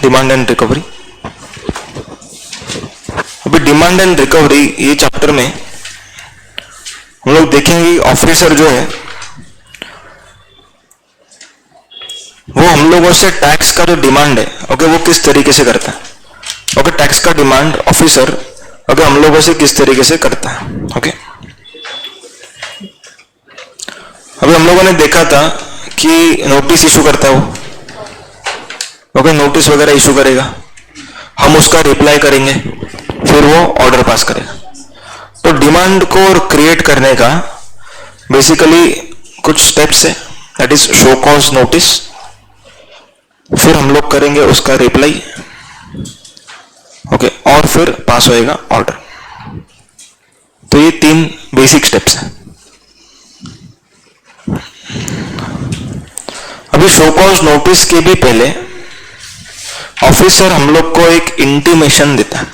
Demand and recovery. अभी demand and recovery ये chapter में हम लोग देखेंगे ऑफिसर जो है वो हम लोगों से टैक्स का जो डिमांड है ओके वो किस तरीके से करता है। ओके टैक्स का डिमांड ऑफिसर ओके हम लोगों से किस तरीके से करता है। ओके अभी हम लोगों ने देखा था कि नोटिस इशू करता है वो ओके नोटिस वगैरह इशू करेगा, हम उसका रिप्लाई करेंगे, फिर वो ऑर्डर पास करेगा। तो डिमांड को क्रिएट करने का बेसिकली कुछ स्टेप्स है, that is show cause notice, फिर हम लोग करेंगे उसका रिप्लाई ओके और फिर पास होएगा ऑर्डर। तो ये 3 बेसिक स्टेप्स हैं। अभी शो कॉज नोटिस के भी पहले ऑफिसर हम लोग को एक इंटीमेशन देता है।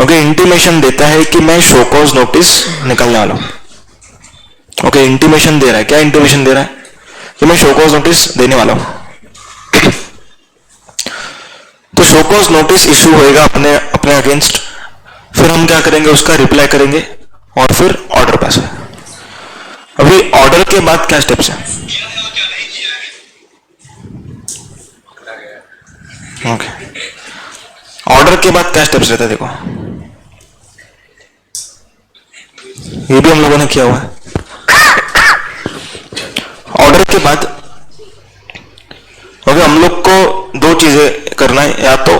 ओके इंटीमेशन देता है कि मैं शो कॉज नोटिस निकलने वाला हूं। ओके इंटीमेशन दे रहा है, क्या इंटीमेशन दे रहा है कि मैं शो कॉज नोटिस देने वाला हूं। तो शो कॉज नोटिस इशू होएगा अपने अगेंस्ट, फिर हम क्या करेंगे उसका रिप्लाई करेंगे और फिर ऑर्डर पास होगा। अभी ऑर्डर के बाद क्या स्टेप्स हैं? ओके ऑर्डर के बाद क्या स्टेप्स रहता है देखो, ये भी हम लोगों ने किया हुआ है। ऑर्डर के बाद ओके हम लोग को 2 चीजें करना है, या तो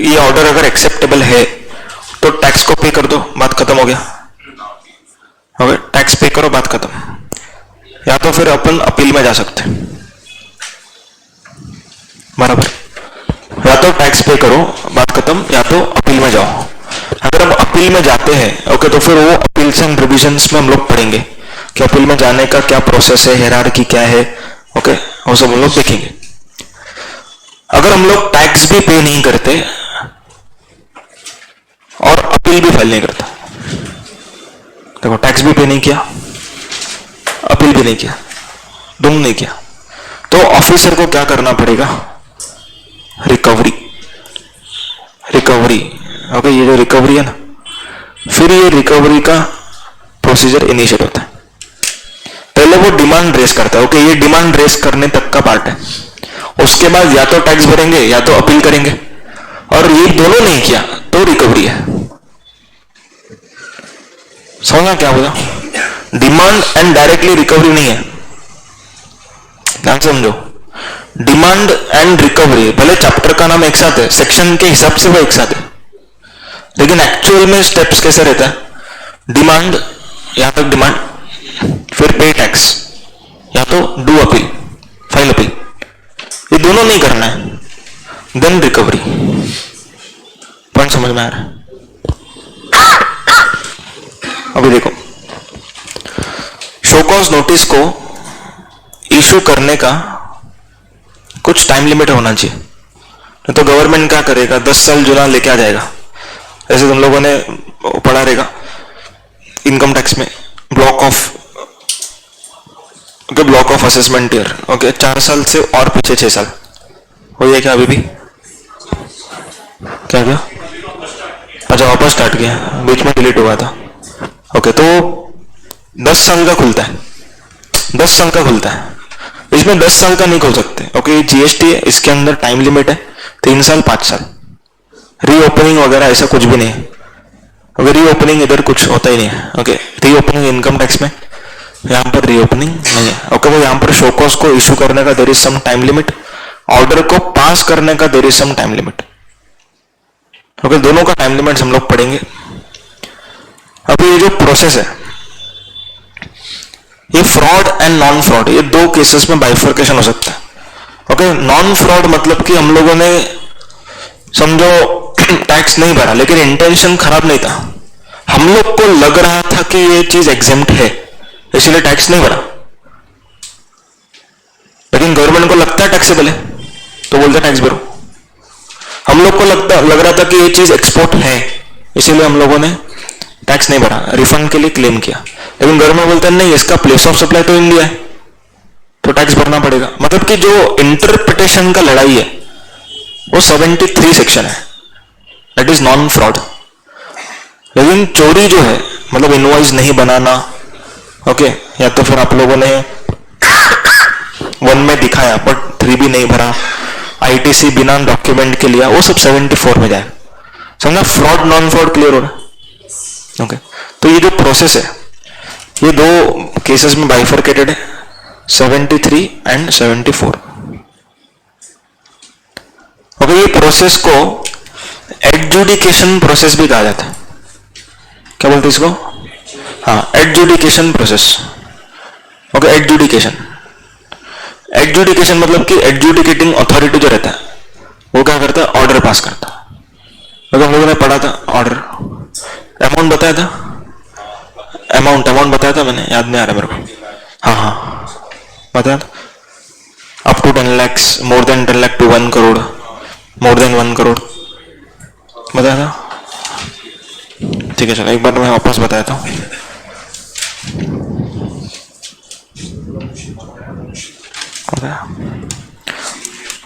ये ऑर्डर अगर एक्सेप्टेबल है तो टैक्स को पे कर दो, बात खत्म हो गया। ओके टैक्स पे करो, बात खत्म। या तो फिर अपन अपील में जा सकते हैं, बराबर, या तो टैक्स पे करो बात खत्म, या तो अपील में जाओ। अगर हम अपील में जाते हैं ओके तो फिर वो अपील्स एंड रिविजन्स में हम लोग पढ़ेंगे कि अपील में जाने का क्या प्रोसेस है, हायरार्की क्या है, ओके वो सब हम लोग देखेंगे। अगर हम लोग टैक्स भी पे नहीं करते और अपील भी फाइल नहीं करता, देखो टैक्स भी पे नहीं किया, अपील भी नहीं किया, दोनों नहीं किया, तो ऑफिसर को क्या करना पड़ेगा? रिकवरी। रिकवरी ओके ये जो रिकवरी है ना, फिर ये रिकवरी का प्रोसीजर इनिशिएट होता है। पहले वो डिमांड रेस करता है, ओके ये डिमांड रेस करने तक का पार्ट है। उसके बाद या तो टैक्स भरेंगे या तो अपील करेंगे, और ये दोनों नहीं किया तो रिकवरी है। समझना क्या बोला? डिमांड एंड डायरेक्टली रिकवरी नहीं है, ध्यान से समझो। डिमांड एंड रिकवरी भले चैप्टर का नाम एक साथ है, सेक्शन के हिसाब से वो एक साथ है, लेकिन एक्चुअल में स्टेप्स कैसे रहता है? डिमांड, या तो डिमांड, फिर पे टैक्स, या तो डू अपील, फाइल अपील, ये दोनों नहीं करना है, देन रिकवरी। पॉइंट समझ में आ रहा है? अभी देखो शो कॉज नोटिस को इशू करने का कुछ टाइम लिमिट होना चाहिए, नहीं तो गवर्नमेंट क्या करेगा, 10 साल जुर्माना लेके आ जाएगा। ऐसे तुम लोगों ने पढ़ा रहेगा इनकम टैक्स में block of assessment year, okay 4 साल से और पीछे 6 साल हो गया क्या? अभी भी क्या क्या? अच्छा वापस स्टार्ट किया, बीच में डिलीट हुआ था। ओके तो 10 साल का खुलता है, 10 साल का खुलता है, इसमें 10 साल का नहीं खोल सकते। ओके ये जीएसटी है, इसके अंदर टाइम लिमिट है 3 साल 5 साल। रीओपनिंग वगैरह ऐसा कुछ भी नहीं है। ओके रीओपनिंग इधर कुछ होता ही नहीं है। ओके रीओपनिंग इनकम टैक्स में, यहाँ पर रीओपनिंग नहीं है। ओके वो यहाँ पर शो कॉज को इशू करने का there is some time limit, order को पास करने का there is some time limit. Okay दोनों का टाइम लिमिट हम लोग पढ़ेंगे। अभी ये जो प्रोसेस है ये फ्रॉड एंड नॉन फ्रॉड, ये 2 केसेस में बाइफर्केशन हो सकता है। ओके नॉन फ्रॉड मतलब कि हम लोगों ने समझो टैक्स नहीं भरा लेकिन इंटेंशन खराब नहीं था, हम लोग को लग रहा था कि ये चीज एग्जेम्प्ट है इसीलिए टैक्स नहीं भरा, लेकिन गवर्नमेंट को लगता है टैक्सेबल है तो बोलते टैक्स भरो। हम लोग को लग रहा था कि ये चीज एक्सपोर्ट है इसीलिए हम लोगों ने टैक्स नहीं भरा, रिफंड के लिए क्लेम किया, लेकिन गवर्नमेंट बोलता है नहीं इसका प्लेस ऑफ सप्लाई तो इंडिया है तो टैक्स भरना पड़ेगा। मतलब कि जो इंटरप्रिटेशन का लड़ाई है वो 73 सेक्शन है, दैट इज नॉन फ्रॉड। लेकिन चोरी जो है मतलब इनवॉइस नहीं बनाना, ओके, या तो फिर आप लोगों ने 1 में दिखाया बट 3 भी नहीं भरा, आईटीसी बिना डॉक्यूमेंट के लिया, वो सब 74 में जाएगा। समझा? फ्रॉड नॉन फ्रॉड क्लियर हो रहा है? ओके, तो ये जो प्रोसेस है ये 2 केसेस में बाइफरकेटेड है, 73 एंड 74। ओके, ये प्रोसेस को एडजुडिकेशन प्रोसेस भी कहा जाता है। क्या बोलते हैं इसको? हाँ, एडजुडिकेशन प्रोसेस। ओके, एडजुडिकेशन मतलब कि एडजुडिकेटिंग अथॉरिटी जो रहता है वो क्या करता है? ऑर्डर पास करता है। तो हम लोगों ने पढ़ा था ऑर्डर, अमाउंट बताया था, अमाउंट बताया था मैंने, याद नहीं आ रहा मेरे को। हाँ बताया था, up to 10 lakhs, more than 10 lakh to 1 crore, more than 1 crore बताया था। ठीक है, चलो एक बार मैं वापस बताता हूँ।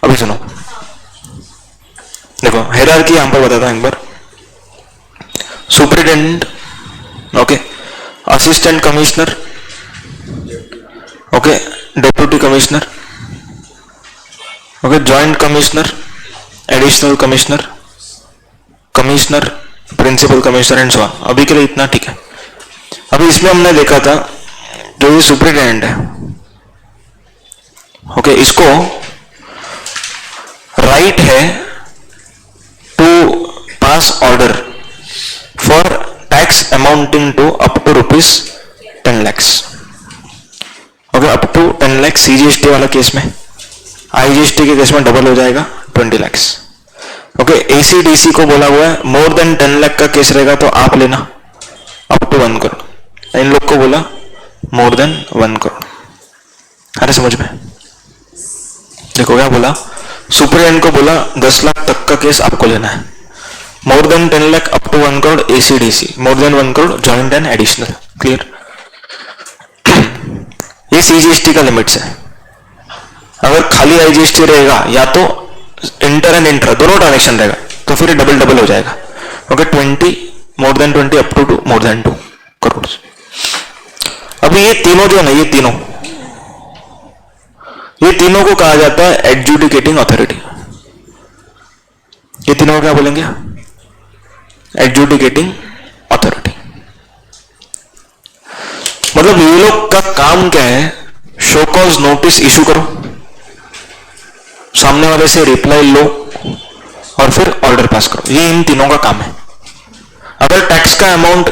अभी सुनो, देखो हायरार्की यहां पर बताता हूं एक बार। Superintendent, okay, assistant commissioner, okay, deputy commissioner, okay, joint commissioner, additional commissioner, commissioner, principal commissioner and so on. अभी के लिए इतना ठीक है। अभी इसमें हमने देखा था जो ये सुपरिटेंडेंट है, ओके, इसको राइट है to pass order for tax amounting to up to ₹10 lakhs, okay, up to 10 lakhs CGST वाला केस में। आईजीएसटी के केस में डबल हो जाएगा 20 lakhs। ओके, एसीडीसी को बोला हुआ है मोर देन 10 lakh का केस रहेगा तो आप लेना अप टू 1 करोड़। इन लोग को बोला मोर देन 1 करोड़। अरे समझ में? देखो क्या बोला, सुपरिटेंडेंट को बोला 10 लाख तक का केस आपको लेना है, more than 10 lakh up to 1 crore ACDC, more than 1 crore joint and additional. Clear? ये सीजीएसटी का लिमिट्स है। अगर खाली आईजीएसटी रहेगा या तो इंटर एंड इंट्रा दोनों ट्रांजेक्शन रहेगा तो फिर डबल हो जाएगा। Okay, 20, more than 20 up to 2, more than 2 crore. अभी ये तीनों जो है, ये तीनों को कहा जाता है एडजुडिकेटिंग अथॉरिटी। ये तीनों को क्या बोलेंगे? Adjudicating authority. मतलब ये लोग का काम क्या है? शो कॉज नोटिस इशू करो, सामने वाले से रिप्लाई लो और फिर ऑर्डर पास करो। ये इन तीनों का काम है। अगर टैक्स का अमाउंट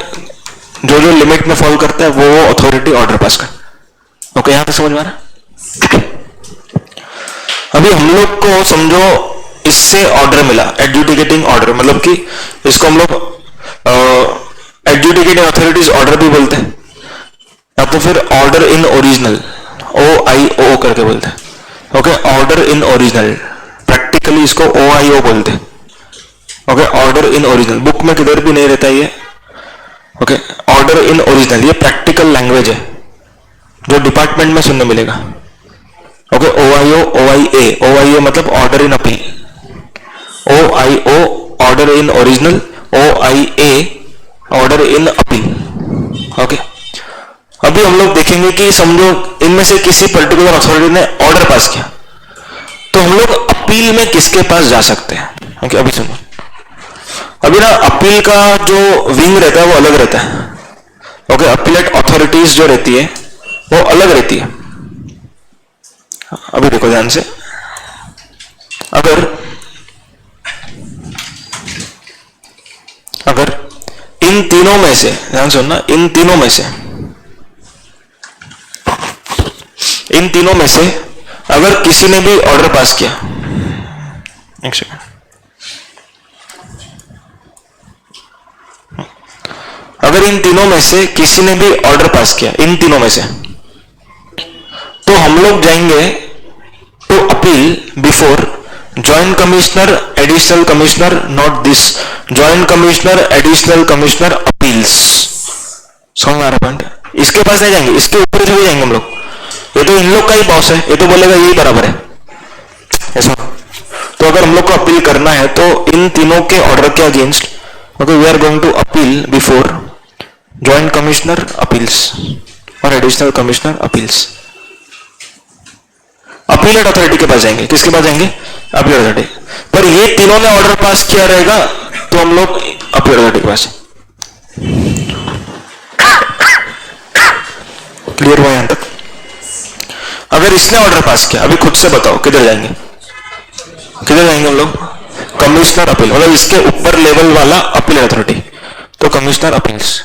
जो लिमिट में फॉल करता है वो अथॉरिटी ऑर्डर पास कर। ओके, यहां तक समझ में आ रहा? अभी हम लोग को समझो इससे ऑर्डर मिला, एडजुडिकेटिंग ऑर्डर, मतलब कि इसको हम लोग एडजुडिकेटिंग अथॉरिटीज ऑर्डर भी बोलते हैं या तो फिर ऑर्डर इन ओरिजिनल, OIO करके बोलते हैं। Okay, order in original, practically इसको OIO बोलते हैं। Okay, order in original, book में किधर भी नहीं रहता ये। ओके, ऑर्डर इन ओरिजिनल ये प्रैक्टिकल लैंग्वेज है जो डिपार्टमेंट में सुनने मिलेगा। ओके, OIO, OIA मतलब order in appeal, OIO order in original, OIA order in appeal. Okay, अभी हम लोग देखेंगे कि समझो इनमें से किसी पर्टिकुलर अथॉरिटी ने ऑर्डर पास किया तो हम लोग अपील में किसके पास जा सकते हैं। ओके, अभी सुनो, अभी ना अपील का जो विंग रहता है वो अलग रहता है। ओके, अपीलेट अथॉरिटीज जो रहती है वो अलग रहती है। अभी देखो ध्यान से, अगर इन तीनों में से, ध्यान सुनना, इन तीनों में से अगर किसी ने भी ऑर्डर पास किया, एक सेकंड, अगर इन तीनों में से किसी ने भी ऑर्डर पास किया, इन तीनों में से, तो हम लोग जाएंगे to appeal before joint commissioner, additional commissioner, not this, joint commissioner, additional commissioner appeals. समझ आ रहा पॉइंट? इसके पास नहीं जाएंगे, इसके ऊपर चले जाएंगे हम लोग। ये तो इन लोग का ही बॉस है, ये तो बोलेगा यही बराबर है ऐसा। तो अगर हम लोग को अपील करना है तो इन तीनों के ऑर्डर के against okay we are going to appeal before joint commissioner appeals और additional commissioner appeals. Appellate authority के पास जाएंगे, किसके पास जाएंगे? Appellate authority. पर ये तीनों ने ऑर्डर पास किया रहेगा तो हम लोग अपीलेट अथॉरिटी के पास। क्लियर हुआ यहां तक? अगर इसने ऑर्डर पास किया, अभी खुद से बताओ किधर जाएंगे? किधर जाएंगे हम लोग? कमिश्नर अपील, मतलब इसके ऊपर लेवल वाला अपील अथॉरिटी, तो कमिश्नर अपील्स।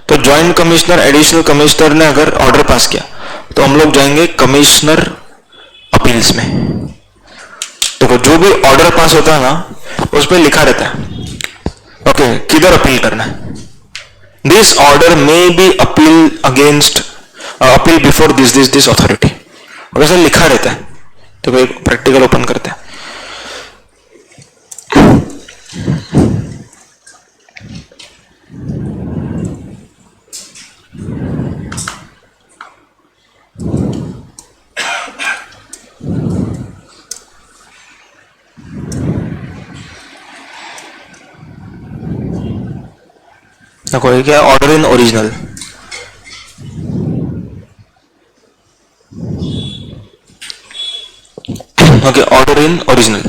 तो ज्वाइंट कमिश्नर एडिशनल कमिश्नर ने अगर ऑर्डर पास किया तो हम लोग जाएंगे कमिश्नर अपील्स में। तो जो भी ऑर्डर पास होता है ना उस पर लिखा रहता है ओके किधर अपील करना है। This order may be appeal against appeal before this authority, वैसा लिखा रहता है। तो कोई प्रैक्टिकल ओपन करते हैं। देखो ये क्या, order in original. Okay order in original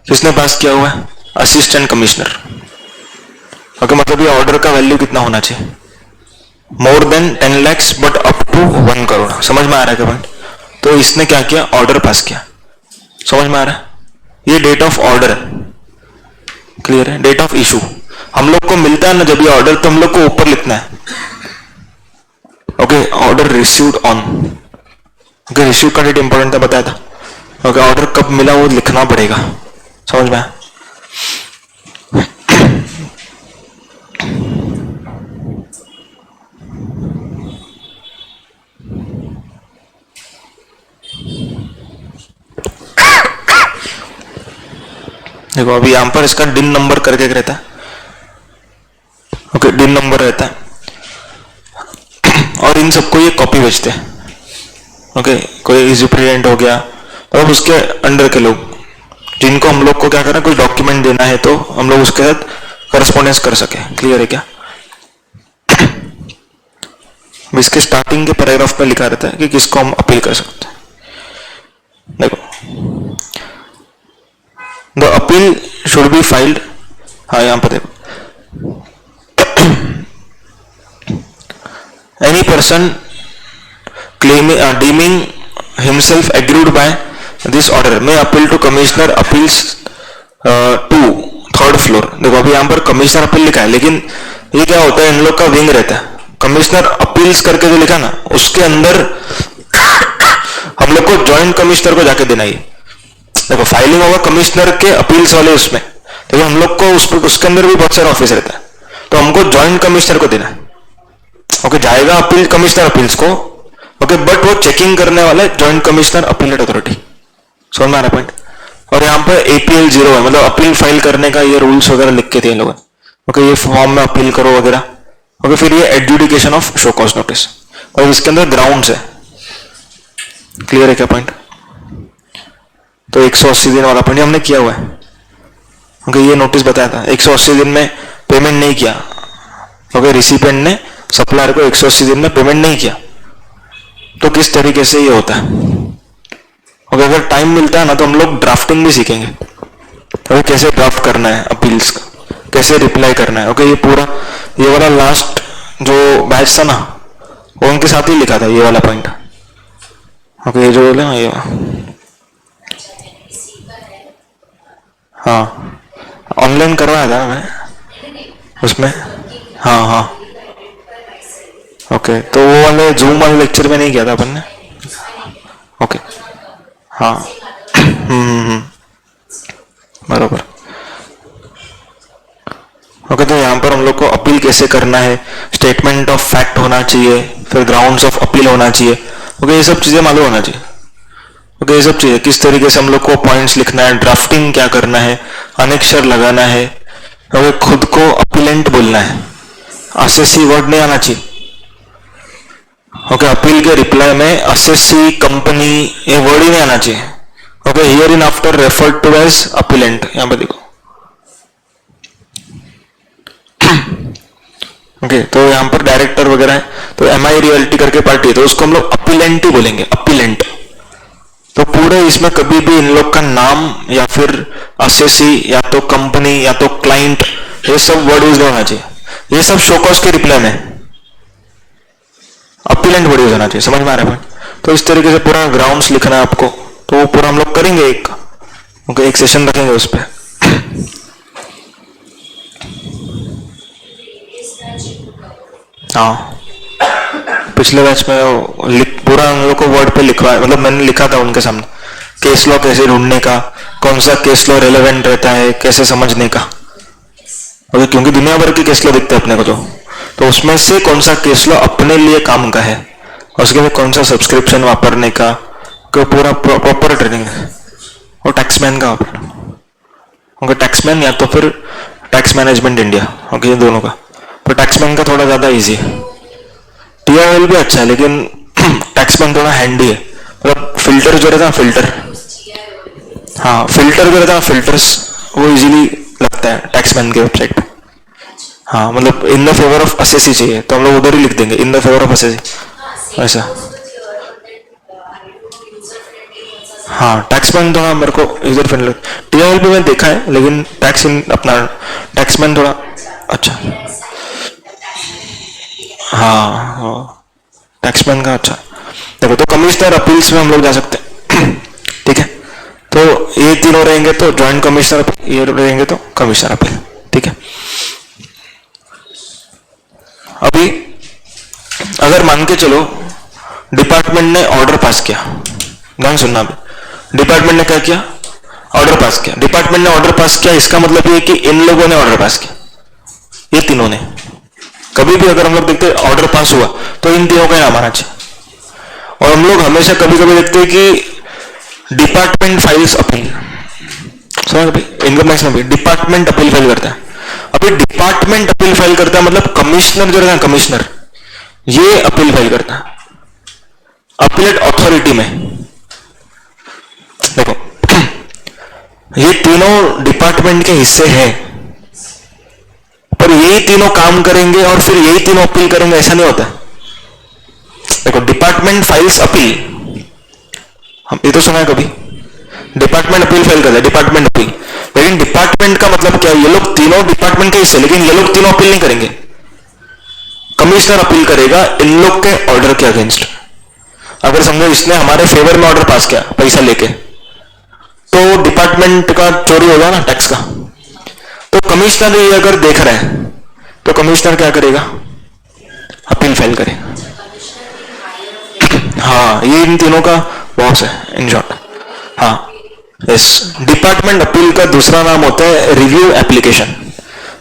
किसने पास किया हुआ है? Assistant commissioner. ओके मतलब ये ऑर्डर का वैल्यू कितना होना चाहिए? More than 10 lakhs but up to 1 crore. समझ में आ रहा है क्या पॉइंट? तो इसने क्या किया? ऑर्डर पास किया। समझ में आ रहा है? ये डेट ऑफ ऑर्डर क्लियर है? डेट ऑफ इशू हम लोग को मिलता है ना जब ये ऑर्डर, तो हम लोग को ऊपर लिखना है okay order received on. Okay receive का डेट इंपॉर्टेंट था, बताया था। ओके ऑर्डर कब मिला वो लिखना पड़ेगा। समझ में आया? देखो अभी यहां पर इसका डिन नंबर करके रहता है ओके डिन नंबर रहता है और इन सबको ये कॉपी भेजते हैं ओके कोई सुप्रिटेंडेंट हो गया और अब उसके अंडर के लोग जिनको हम लोग को क्या करना, कोई डॉक्यूमेंट देना है तो हम लोग उसके साथ करस्पॉन्डेंस कर सके। क्लियर है क्या? इसके स्टार्टिंग के पैराग्राफ में लिखा रहता है कि किसको हम अपील कर सकते हैं। देखो the appeal should be filed, हाँ यहां पर देखो any person deeming himself aggrieved by this order may appeal to commissioner appeals to third floor। देखो अभी यहाँ पर कमिश्नर अपील लिखा है, लेकिन ये क्या होता है इन लोग का विंग रहता है। कमिश्नर अपील्स करके जो लिखा ना उसके अंदर हम लोग को जॉइंट कमिश्नर को जाके देना ही। देखो फाइलिंग होगा कमिश्नर के अपील्स वाले उसमें, लेकिन हम लोग को उसके अंदर भी बहुत सारा ऑफिस रहता है, तो हमको जॉइंट कमिश्नर को देना है। ओके जाएगा अपील कमिश्नर अपील्स को ओके बट वो चेकिंग करने वाला है जॉइंट कमिश्नर अपीलेट अथॉरिटी। समझ में आ रहा पॉइंट? और यहाँ पर APL 0 है, मतलब अपील फाइल करने का ये रूल्स वगैरह लिख के थे लोग ओके ये फॉर्म में अपील करो वगैरह ओके। फिर ये adjudication of show cause notice और इसके अंदर ग्राउंड्स है। क्लियर है क्या पॉइंट? तो 180 दिन वाला पॉइंट हमने किया हुआ है ओके ये नोटिस बताया था 180 दिन में पेमेंट नहीं किया ओके रिसिपेंट ने सप्लायर को 180 दिन में पेमेंट नहीं किया तो किस तरीके से ये होता है ओके। अगर टाइम मिलता है ना तो हम लोग ड्राफ्टिंग भी सीखेंगे ओके कैसे ड्राफ्ट करना है अपील्स का, कैसे रिप्लाई करना है ओके। ये पूरा ये वाला लास्ट जो बैच था ना वो उनके साथ ही लिखा था ये वाला पॉइंट ओके। ये जो बोले ना ये हाँ ऑनलाइन करवाया था मैं उसमें हाँ हाँ ओके तो वो वाले जूम वाले लेक्चर में नहीं किया था अपन ने ओके हाँ बराबर ओके। तो यहाँ पर हम लोग को अपील कैसे करना है, स्टेटमेंट ऑफ फैक्ट होना चाहिए, फिर ग्राउंड्स ऑफ अपील होना चाहिए ओके ये सब चीजें मालूम होना चाहिए ओके। ये सब चीजें किस तरीके से हम लोग को पॉइंट्स लिखना है, ड्राफ्टिंग क्या करना है, अनेक्षर लगाना है ओके। खुद को अपीलेंट बोलना है, आरसीसी वर्ड नहीं आना चाहिए ओके, अपील के रिप्लाई में असेसी, कंपनी, ये वर्ड ही नहीं आना चाहिए. Okay, hereinafter referred to as appellant, यहां पे देखो. ओके, तो यहां पर डायरेक्टर वगैरह है, तो MI रियल्टी करके पार्टी है, तो उसको हम लोग अपीलेंट ही बोलेंगे, अपीलेंट. तो पूरे इसमें कभी भी इन लोग का नाम या फिर असेसी या तो कंपनी या तो क्लाइंट, ये सब वर्ड यूज होना चाहिए. ये सब शोकॉज के रिप्लाई में अपीलेंट वर्ड यूज होना चाहिए. समझ में आ रहा है? तो इस तरीके से पूरा ग्राउंड्स लिखना है आपको, तो वो पूरा हम लोग करेंगे एक. ओके, एक सेशन रखेंगे उस पर. हाँ, पिछले बैच में पूरा हम लोग को वर्ड पे लिखवा, मतलब मैंने लिखा था उनके सामने, केस लॉ कैसे ढूंढने का, कौन सा केस लॉ रेलेवेंट रहता है, कैसे समझने का. ओके, क्योंकि दुनिया भर की केस लॉ दिखते हैं अपने को, तो उसमें से कौन सा केस लॉ अपने लिए काम का है, और उसके बाद कौन सा सब्सक्रिप्शन वापरने का, तो पूरा प्रॉपर ट्रेनिंग है. और टैक्समैन का, ओके, टैक्समैन या तो फिर टैक्स मैनेजमेंट इंडिया, ओके, ये दोनों का. पर टैक्समैन का थोड़ा ज्यादा इजी है. TIL भी अच्छा है, लेकिन टैक्समैन थोड़ा हैंडी है. मतलब फिल्टर जो रहता है, फिल्टर, हाँ, फिल्टर जो रहता है, फिल्टर्स वो इजीली लगता है टैक्समैन के वेबसाइट पे. हाँ, मतलब in the favour of assessee चाहिए तो हम लोग उधर ही लिख देंगे, in the favour of assessee, ऐसा. हाँ, टैक्समैन थोड़ा मेरे को यूजर फ्रेंडली. TIL भी मैं देखा है, लेकिन अपना टैक्समैन थोड़ा अच्छा. हाँ, टैक्समैन का अच्छा. देखो, तो कमिश्नर अपील्स में हम लोग जा सकते हैं. ठीक है, तो ये तीनों रहेंगे तो जॉइंट कमिश्नर, ये रहेंगे तो कमिश्नर अपील. ठीक है. अभी अगर मान के चलो डिपार्टमेंट ने ऑर्डर पास किया, ध्यान सुनना. अभी डिपार्टमेंट ने क्या किया? ऑर्डर पास किया. डिपार्टमेंट ने ऑर्डर पास किया, इसका मतलब ये कि इन लोगों ने ऑर्डर पास किया, ये तीनों ने. कभी भी अगर हम लोग देखते ऑर्डर पास हुआ तो इन तीनों का नाम आना चाहिए. और हम लोग हमेशा कभी कभी देखते हैं कि डिपार्टमेंट फाइल्स अपील, समझ अभी इनकम टैक्स में भी डिपार्टमेंट अपील फाइल करता है. अभी डिपार्टमेंट अपील फाइल करता है मतलब कमिश्नर जो रहता है, कमिश्नर, ये अपील फाइल करता है अपीलेट अथॉरिटी में. देखो, ये तीनों डिपार्टमेंट के हिस्से हैं, पर यही तीनों काम करेंगे और फिर यही तीनों अपील करेंगे, ऐसा नहीं होता. देखो, डिपार्टमेंट फाइल्स अपील, हम ये तो सुना है कभी, डिपार्टमेंट अपील फाइल करता है, डिपार्टमेंट अपील. लेकिन डिपार्टमेंट का मतलब क्या है? ये लोग तीनों डिपार्टमेंट के हिस्से, लेकिन ये लोग तीनों अपील नहीं करेंगे. कमिश्नर अपील करेगा इन लोग के ऑर्डर के अगेंस्ट. अगर समझो इसने हमारे फेवर में ऑर्डर पास किया पैसा लेके, तो डिपार्टमेंट का चोरी होगा ना टैक्स का. तो कमिश्नर ये अगर देख रहे हैं तो कमिश्नर क्या करेगा? अपील फाइल करेगा. हाँ, ये इन तीनों का बॉस है इन शॉर्ट. हाँ, यस. डिपार्टमेंट अपील का दूसरा नाम होता है review application.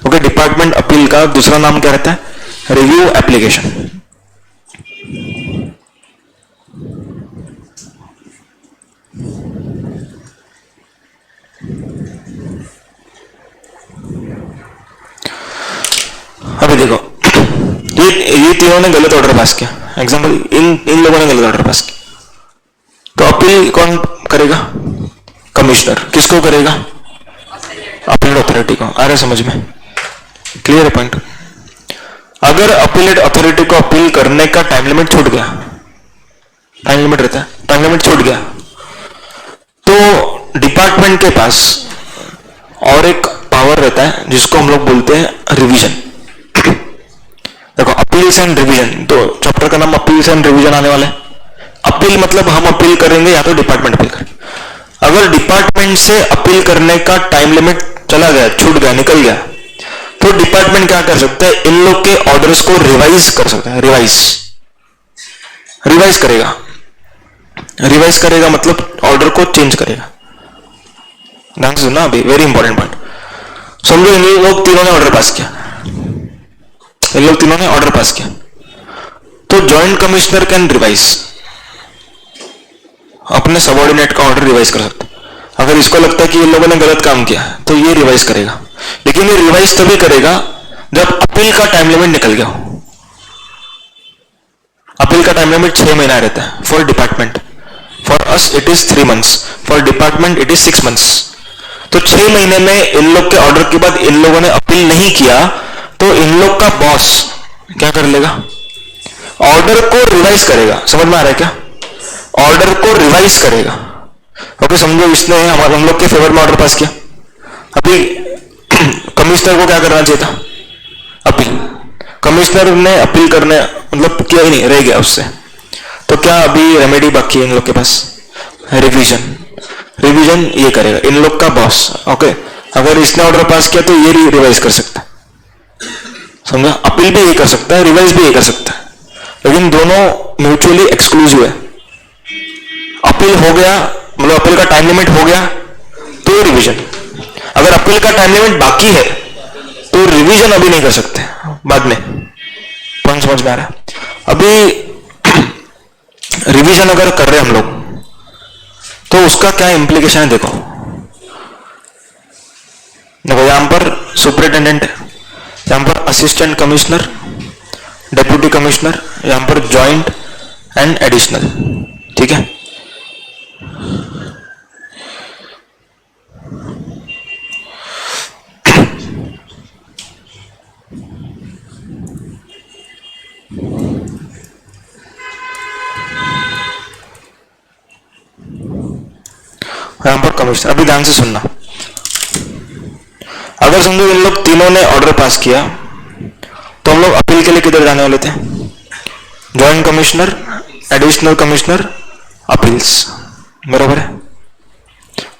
Okay, department appeal का दूसरा नाम क्या रहता है? Review application. अभी देखो, ये तीनों ने गलत ऑर्डर पास किया, एग्जांपल इन लोगों ने गलत ऑर्डर पास किया, तो अपील कौन करेगा? कमिश्नर. किसको करेगा? अपीलेट अथॉरिटी को. आ रहा है समझ में? क्लियर है पॉइंट? अगर अपीलेट अथॉरिटी को अपील करने का टाइम लिमिट छूट गया, टाइम लिमिट रहता है, टाइम लिमिट छूट गया, तो डिपार्टमेंट के पास और एक पावर रहता है जिसको हम लोग बोलते हैं रिवीजन. देखो, अपील्स एंड रिवीजन, तो चैप्टर का नाम अपील्स एंड रिवीजन आने वाला है. अपील मतलब हम अपील करेंगे या तो डिपार्टमेंट अपील करेंगे. अगर डिपार्टमेंट से अपील करने का टाइम लिमिट चला गया, छूट गया, निकल गया, तो डिपार्टमेंट क्या कर सकता है? इन लोग के ऑर्डर्स को रिवाइज कर सकता है. रिवाइज करेगा. रिवाइज करेगा मतलब ऑर्डर को चेंज करेगा. ध्यान से सुनना, अभी वेरी इंपॉर्टेंट पॉइंट. समझो इन लोग तीनों ने ऑर्डर पास किया, इन लोग तीनों ने ऑर्डर पास किया, तो जॉइंट कमिश्नर कैन रिवाइज, अपने सबऑर्डिनेट का ऑर्डर रिवाइज कर सकते. अगर इसको लगता है कि इन लोगों ने गलत काम किया तो ये रिवाइज करेगा. लेकिन ये रिवाइज तभी करेगा जब अपील का टाइम लिमिट निकल गया हो. अपील का टाइम लिमिट 6 महीना रहता है for department, for us it is 3 months, for department it is 6 months। तो 6 महीने में इन लोग के ऑर्डर के बाद इन लोगों ने अपील नहीं किया तो इन लोग का बॉस क्या कर लेगा, ऑर्डर को रिवाइज करेगा। समझ में आ रहा है क्या, ऑर्डर को रिवाइज करेगा। ओके, समझो इसने हम लोग के फेवर में ऑर्डर पास किया, अभी कमिश्नर को क्या करना चाहिए था, अपील। कमिश्नर ने अपील करने मतलब किया ही नहीं, रह गया उससे, तो क्या अभी रेमेडी बाकी है इन लोग के पास, रिवीजन। रिवीजन ये करेगा इन लोग का बॉस। ओके, अगर इसने ऑर्डर पास किया तो ये रिवाइज कर सकता है, समझा, अपील भी ये कर सकता है, रिवाइज भी ये कर सकता है, लेकिन दोनों म्यूचुअली एक्सक्लूसिव है। अपील हो गया मतलब अपील का टाइम लिमिट हो गया तो रिवीजन, अगर अपील का टाइम लिमिट बाकी है तो रिवीजन अभी नहीं कर सकते, बाद में। पॉइंट समझ में आ रहा है। अभी रिवीजन अगर कर रहे हैं हम लोग तो उसका क्या इंप्लीकेशन है, देखो यहां पर सुपरिटेंडेंट है, यहां पर असिस्टेंट कमिश्नर, डेप्यूटी कमिश्नर, यहां पर जॉइंट एंड एडिशनल, ठीक है। यहां पर कमिश्नर, अभी ध्यान से सुनना, अगर समझो इन लोग तीनों ने ऑर्डर पास किया तो हम लोग अपील के लिए किधर जाने वाले थे, joint commissioner, additional commissioner, appeals, बराबर है।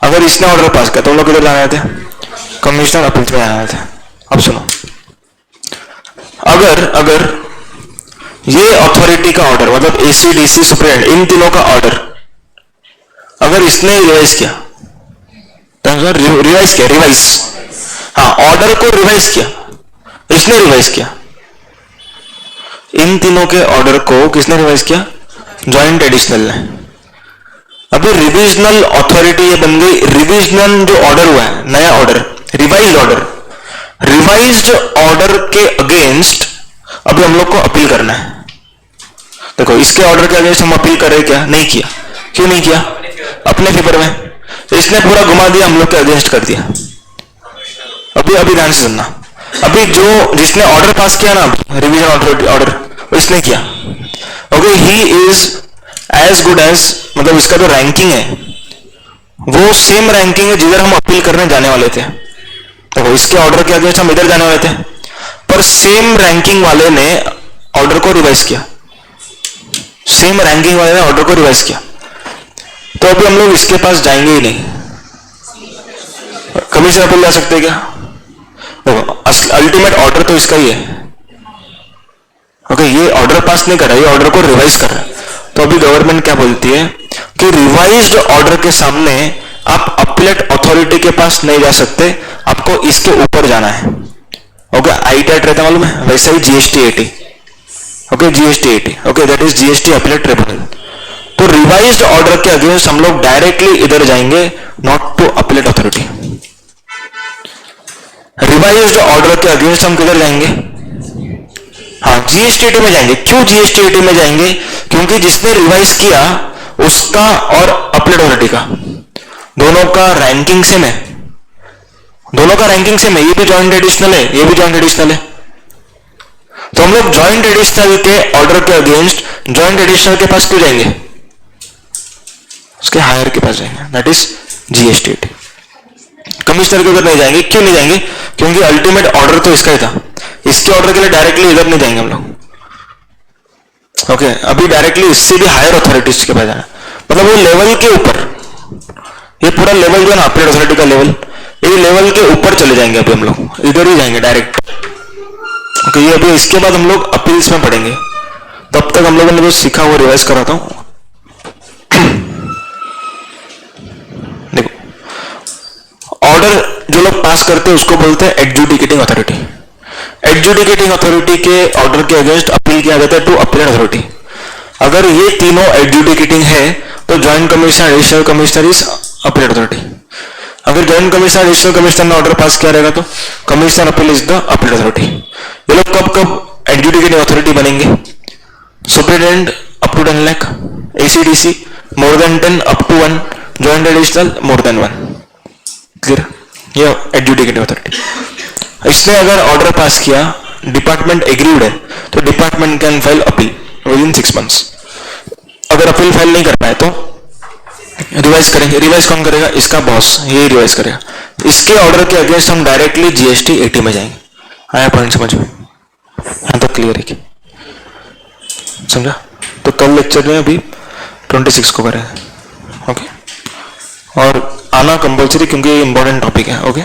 अगर इसने ऑर्डर पास किया तो हम लोग किधर जाने थे, कमिश्नर अपील्स में जाने थे। अब सुनो, अगर ये अथॉरिटी का ऑर्डर मतलब एसीडीसी सुप्रीम इन तीनों का ऑर्डर अगर इसने रिवाइज किया, रिवाइज, हाँ, ऑर्डर को रिवाइज किया, इसने रिवाइज किया, इन तीनों के ऑर्डर को किसने रिवाइज किया, जॉइंट एडिशनल ने। अभी रिविजनल अथॉरिटी ये बन गई, रिविजनल जो ऑर्डर हुआ है, नया order, revised order, revised order के अगेंस्ट अभी हम लोग को अपील करना है। देखो इसके ऑर्डर के अगेंस्ट हम अपील कर रहे, क्या नहीं किया, क्यों नहीं किया, अपने फेवर में, तो इसने पूरा घुमा दिया, हम लोग के अगेंस्ट कर दिया। अभी ध्यान से सुनना, अभी जो जिसने ऑर्डर पास किया ना, रिवीजन अथॉरिटी ऑर्डर, इसने किया, okay, he is as good as, मतलब इसका जो रैंकिंग है वो सेम रैंकिंग है जिधर हम अपील करने जाने वाले थे। देखो इसके ऑर्डर के अगेंस्ट हम इधर जाने वाले थे, पर सेम रैंकिंग वाले ने ऑर्डर को रिवाइज किया, सेम रैंकिंग वाले ने ऑर्डर को रिवाइज किया, तो अभी हम लोग इसके पास जाएंगे ही नहीं। कमिश्नर अपील जा सकते क्या, अल्टीमेट ऑर्डर तो इसका ही है। ओके, ये ऑर्डर पास नहीं कर रहा, ये ऑर्डर को रिवाइज कर रहा है। तो अभी गवर्नमेंट क्या बोलती है कि रिवाइज्ड ऑर्डर के सामने आप अपीलेट अथॉरिटी के पास नहीं जा सकते, आपको इसके ऊपर जाना है। ओके, आईटेट रहता मालूम है, वैसे ही GST 80, okay, GST 80, okay, that is GST appellate tribunal. तो रिवाइज्ड ऑर्डर के अगेंस्ट हम लोग डायरेक्टली इधर जाएंगे, not to appellate authority. Revised order के अगेंस्ट हम किधर जाएंगे, हाँ, जीएसटी में जाएंगे। क्यों जीएसटी में जाएंगे, क्योंकि जिसने रिवाइज किया उसका और अपीलेट अथॉरिटी का दोनों का रैंकिंग सेम है, दोनों का रैंकिंग सेम है, ये भी जॉइंट एडिशनल है, ये भी जॉइंट एडिशनल है। तो हम लोग जॉइंट एडिशनल के ऑर्डर के अगेंस्ट जॉइंट एडिशनल के पास क्यों जाएंगे, उसके हायर के पास जाएंगे, दैट इज जीएसटी। कमिश्नर के उधर नहीं जाएंगे, क्यों नहीं जाएंगे, क्योंकि अल्टीमेट ऑर्डर तो इसका ही था, इसके ऑर्डर के लिए डायरेक्टली इधर नहीं जाएंगे हम लोग। ओके, अभी डायरेक्टली इससे भी हायर अथॉरिटीज के पास जाना, मतलब वो लेवल के ऊपर, ये पूरा लेवल जो है ना अपीलेट अथॉरिटी का लेवल, ये लेवल के ऊपर चले जाएंगे, अभी हम लोग इधर ही जाएंगे डायरेक्ट। ओके, ये अभी इसके बाद हम लोग अपील्स में पढ़ेंगे, तब तक हम लोगों ने जो सीखा वो रिवाइज कराता हूं। देखो, ऑर्डर जो लोग पास करते हैं उसको बोलते हैं एडजुडिकेटिंग अथॉरिटी। एडजुडिकेटिंग अथॉरिटी के ऑर्डर के अगेंस्ट अपील किया जाता है टू अपीलेट अथॉरिटी। अगर ये तीनों एडजुडिकेटिंग है तो joint commissioner, additional commissioner is appellate authority. अगर जॉइंट कमिश्नर, एडिशनल कमिश्नर ने ऑर्डर पास किया रहेगा तो commissioner appeal is the appellate authority. ये लोग कब कब एडजुडिकेटिंग अथॉरिटी बनेंगे, superintendent up to 10 lakh, ACDC more than 10 up to 1, joint additional more than 1. Clear? ये एडजुडिकेटिव अथॉरिटी. इसने अगर ऑर्डर पास किया, डिपार्टमेंट एग्रीड है, तो department can file appeal with in 6 months. अगर अपील फाइल नहीं कर पाए तो रिवाइज करेंगे. रिवाइज कौन करेगा? इसका बॉस, ये रिवाइज करेगा. इसके ऑर्डर के अगेंस्ट हम डायरेक्टली जीएसटी 80 में जाएंगे. आया पॉइंट समझ में? हाँ, तो क्लियर है कि समझा? तो कल लेक्चर में अभी 26 को करेंगे. ओके, और आना कंपल्सरी क्योंकि ये इंपॉर्टेंट टॉपिक है. ओके.